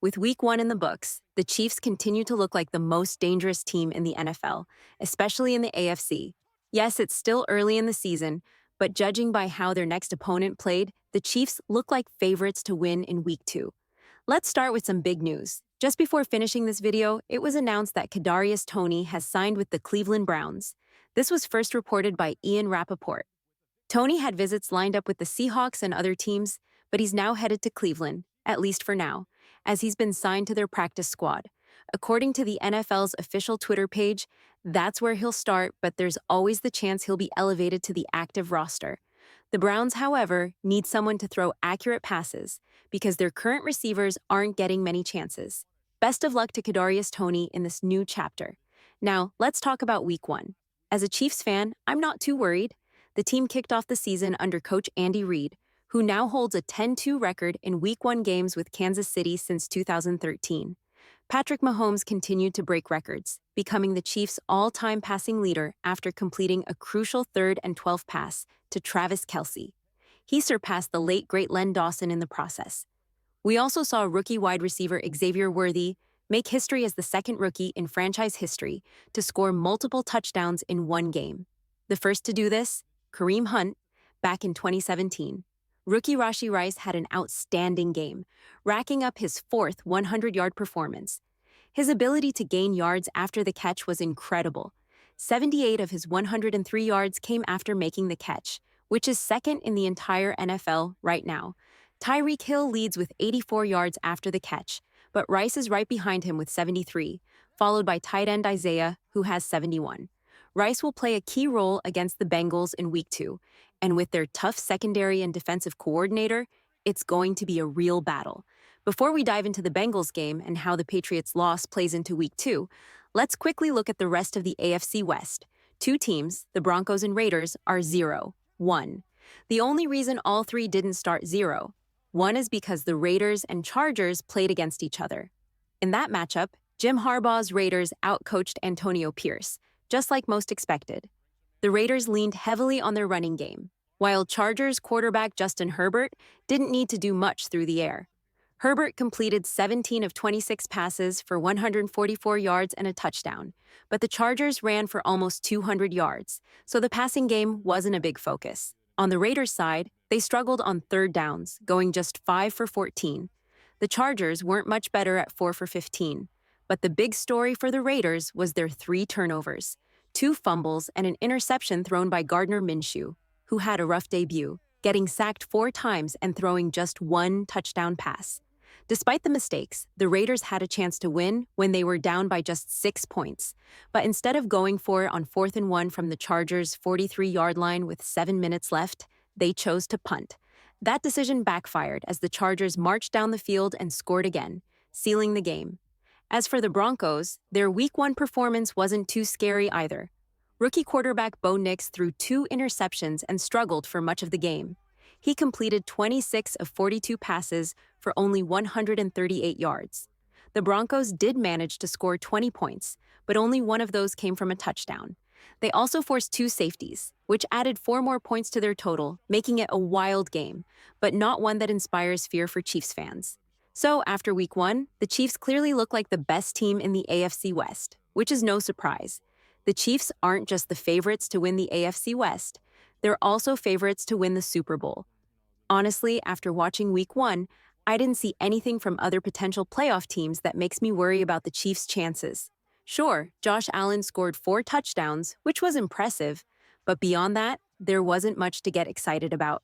With Week 1 in the books, the Chiefs continue to look like the most dangerous team in the NFL, especially in the AFC. Yes, it's still early in the season, but judging by how their next opponent played, the Chiefs look like favorites to win in Week 2. Let's start with some big news. Just before finishing this video, it was announced that Kadarius Toney has signed with the Cleveland Browns. This was first reported by Ian Rappaport. Toney had visits lined up with the Seahawks and other teams, but he's now headed to Cleveland, at least for now, as he's been signed to their practice squad. According to the NFL's official Twitter page, that's where he'll start, but there's always the chance he'll be elevated to the active roster. The Browns, however, need someone to throw accurate passes because their current receivers aren't getting many chances. Best of luck to Kadarius Toney in this new chapter. Now, let's talk about Week 1. As a Chiefs fan, I'm not too worried. The team kicked off the season under coach Andy Reid, who now holds a 10-2 record in Week 1 games with Kansas City since 2013. Patrick Mahomes continued to break records, becoming the Chiefs' all-time passing leader after completing a crucial 3rd and 12th pass to Travis Kelce. He surpassed the late great Len Dawson in the process. We also saw rookie wide receiver Xavier Worthy make history as the second rookie in franchise history to score multiple touchdowns in one game. The first to do this, Kareem Hunt, back in 2017. Rookie Rashee Rice had an outstanding game, racking up his 4th 100-yard performance. His ability to gain yards after the catch was incredible. 78 of his 103 yards came after making the catch, which is second in the entire NFL right now. Tyreek Hill leads with 84 yards after the catch, but Rice is right behind him with 73, followed by tight end Isaiah, who has 71. Rice will play a key role against the Bengals in Week 2, and with their tough secondary and defensive coordinator, it's going to be a real battle. Before we dive into the Bengals game and how the Patriots' loss plays into Week 2, let's quickly look at the rest of the AFC West. Two teams, the Broncos and Raiders, are 0-1. The only reason all three didn't start 0-1 is because the Raiders and Chargers played against each other. In that matchup, Jim Harbaugh's Raiders outcoached Antonio Pierce, just like most expected. The Raiders leaned heavily on their running game, while Chargers quarterback Justin Herbert didn't need to do much through the air. Herbert completed 17 of 26 passes for 144 yards and a touchdown, but the Chargers ran for almost 200 yards, so the passing game wasn't a big focus. On the Raiders' side, they struggled on third downs, going just 5 for 14. The Chargers weren't much better at 4 for 15, but the big story for the Raiders was their 3 turnovers, 2 fumbles, and an interception thrown by Gardner Minshew, who had a rough debut, getting sacked 4 times and throwing just 1 touchdown pass. Despite the mistakes, the Raiders had a chance to win when they were down by just 6 points, but instead of going for it on 4th and 1 from the Chargers' 43-yard line with 7 minutes left, they chose to punt. That decision backfired as the Chargers marched down the field and scored again, sealing the game. As for the Broncos, their Week 1 performance wasn't too scary either. Rookie quarterback Bo Nix threw 2 interceptions and struggled for much of the game. He completed 26 of 42 passes for only 138 yards. The Broncos did manage to score 20 points, but only one of those came from a touchdown. They also forced 2 safeties, which added 4 more points to their total, making it a wild game, but not one that inspires fear for Chiefs fans. So, after Week 1, the Chiefs clearly look like the best team in the AFC West, which is no surprise. The Chiefs aren't just the favorites to win the AFC West, they're also favorites to win the Super Bowl. Honestly, after watching Week 1, I didn't see anything from other potential playoff teams that makes me worry about the Chiefs' chances. Sure, Josh Allen scored 4 touchdowns, which was impressive, but beyond that, there wasn't much to get excited about.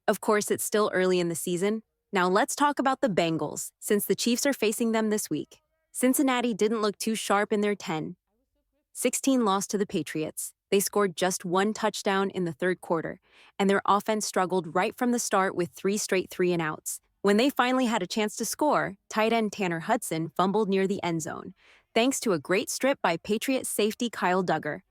Of course, it's still early in the season. Now let's talk about the Bengals, since the Chiefs are facing them this week. Cincinnati didn't look too sharp in their 10-16 loss to the Patriots. They scored just 1 touchdown in the 3rd quarter, and their offense struggled right from the start with 3 straight 3-and-outs. When they finally had a chance to score, tight end Tanner Hudson fumbled near the end zone, thanks to a great strip by Patriots safety Kyle Duggar.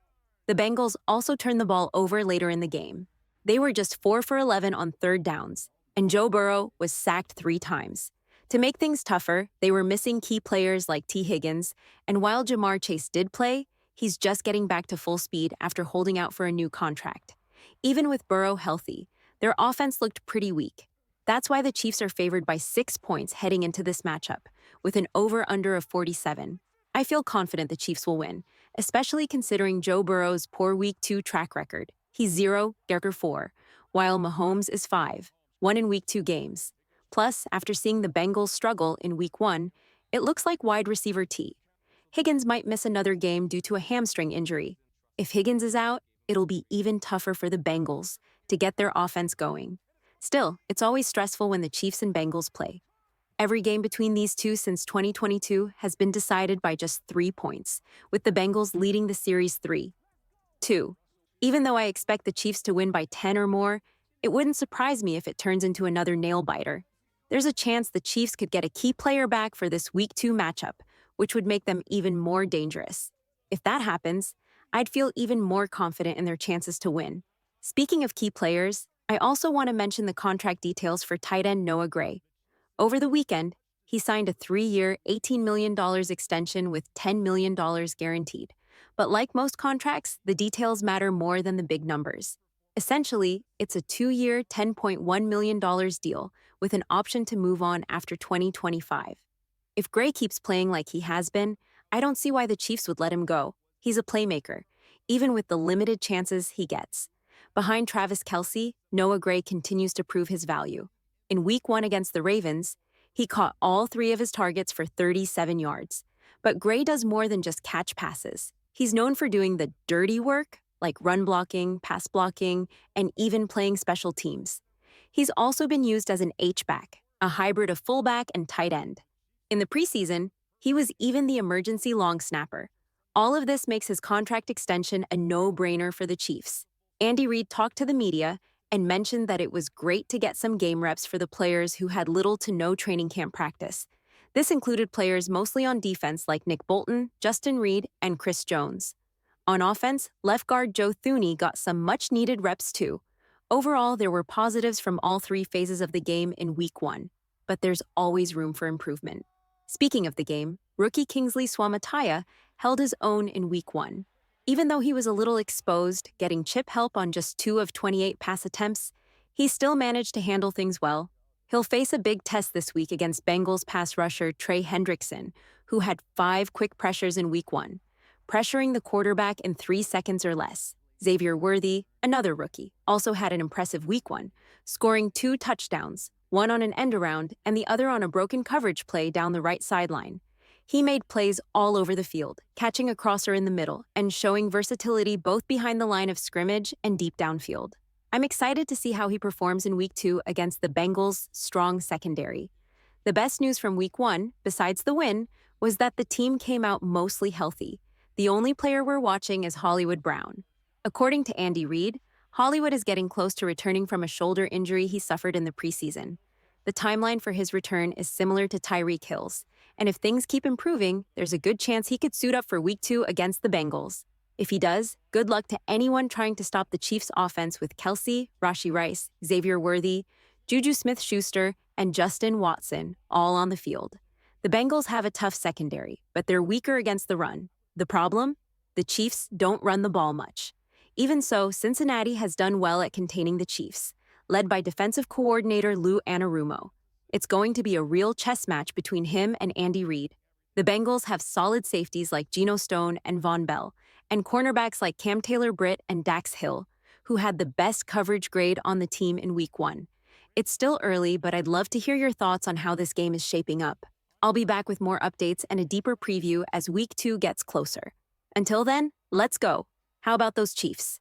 The Bengals also turned the ball over later in the game. They were just 4 for 11 on 3rd downs, and Joe Burrow was sacked 3 times. To make things tougher, they were missing key players like T. Higgins, and while Jamar Chase did play, he's just getting back to full speed after holding out for a new contract. Even with Burrow healthy, their offense looked pretty weak. That's why the Chiefs are favored by 6 points heading into this matchup, with an over-under of 47. I feel confident the Chiefs will win, especially considering Joe Burrow's poor Week 2 track record. He's 0-4, while Mahomes is 5-1 in Week 2 games. Plus, after seeing the Bengals struggle in Week 1, it looks like wide receiver T. Higgins might miss another game due to a hamstring injury. If Higgins is out, it'll be even tougher for the Bengals to get their offense going. Still, it's always stressful when the Chiefs and Bengals play. Every game between these two since 2022 has been decided by just 3 points, with the Bengals leading the series 3-2. Even though I expect the Chiefs to win by 10 or more, it wouldn't surprise me if it turns into another nail-biter. There's a chance the Chiefs could get a key player back for this Week 2 matchup, which would make them even more dangerous. If that happens, I'd feel even more confident in their chances to win. Speaking of key players, I also want to mention the contract details for tight end Noah Gray. Over the weekend, he signed a 3-year, $18 million extension with $10 million guaranteed. But like most contracts, the details matter more than the big numbers. Essentially, it's a 2-year, $10.1 million deal with an option to move on after 2025. If Gray keeps playing like he has been, I don't see why the Chiefs would let him go. He's a playmaker, even with the limited chances he gets. Behind Travis Kelce, Noah Gray continues to prove his value. In Week 1 against the Ravens, he caught all 3 of his targets for 37 yards. But Gray does more than just catch passes. He's known for doing the dirty work, like run blocking, pass blocking, and even playing special teams. He's also been used as an H-back, a hybrid of fullback and tight end. In the preseason, he was even the emergency long snapper. All of this makes his contract extension a no-brainer for the Chiefs. Andy Reid talked to the media and mentioned that it was great to get some game reps for the players who had little to no training camp practice. This included players mostly on defense like Nick Bolton, Justin Reed, and Chris Jones. On offense, left guard Joe Thuney got some much-needed reps too. Overall, there were positives from all 3 phases of the game in Week 1, but there's always room for improvement. Speaking of the game, rookie Kingsley Suamataia held his own in Week 1. Even though he was a little exposed, getting chip help on just 2 of 28 pass attempts, he still managed to handle things well. He'll face a big test this week against Bengals pass rusher Trey Hendrickson, who had 5 quick pressures in Week 1, pressuring the quarterback in 3 seconds or less. Xavier Worthy, another rookie, also had an impressive Week 1, scoring 2 touchdowns, one on an end-around and the other on a broken coverage play down the right sideline. He made plays all over the field, catching a crosser in the middle and showing versatility both behind the line of scrimmage and deep downfield. I'm excited to see how he performs in Week 2 against the Bengals' strong secondary. The best news from Week 1, besides the win, was that the team came out mostly healthy. The only player we're watching is Hollywood Brown. According to Andy Reid, Hollywood is getting close to returning from a shoulder injury he suffered in the preseason. The timeline for his return is similar to Tyreek Hill's, and if things keep improving, there's a good chance he could suit up for Week 2 against the Bengals. If he does, good luck to anyone trying to stop the Chiefs' offense with Kelce, Rashee Rice, Xavier Worthy, Juju Smith-Schuster, and Justin Watson all on the field. The Bengals have a tough secondary, but they're weaker against the run. The problem? The Chiefs don't run the ball much. Even so, Cincinnati has done well at containing the Chiefs, led by defensive coordinator Lou Anarumo. It's going to be a real chess match between him and Andy Reid. The Bengals have solid safeties like Geno Stone and Von Bell, and cornerbacks like Cam Taylor-Britt and Dax Hill, who had the best coverage grade on the team in Week 1. It's still early, but I'd love to hear your thoughts on how this game is shaping up. I'll be back with more updates and a deeper preview as Week 2 gets closer. Until then, let's go. How about those Chiefs?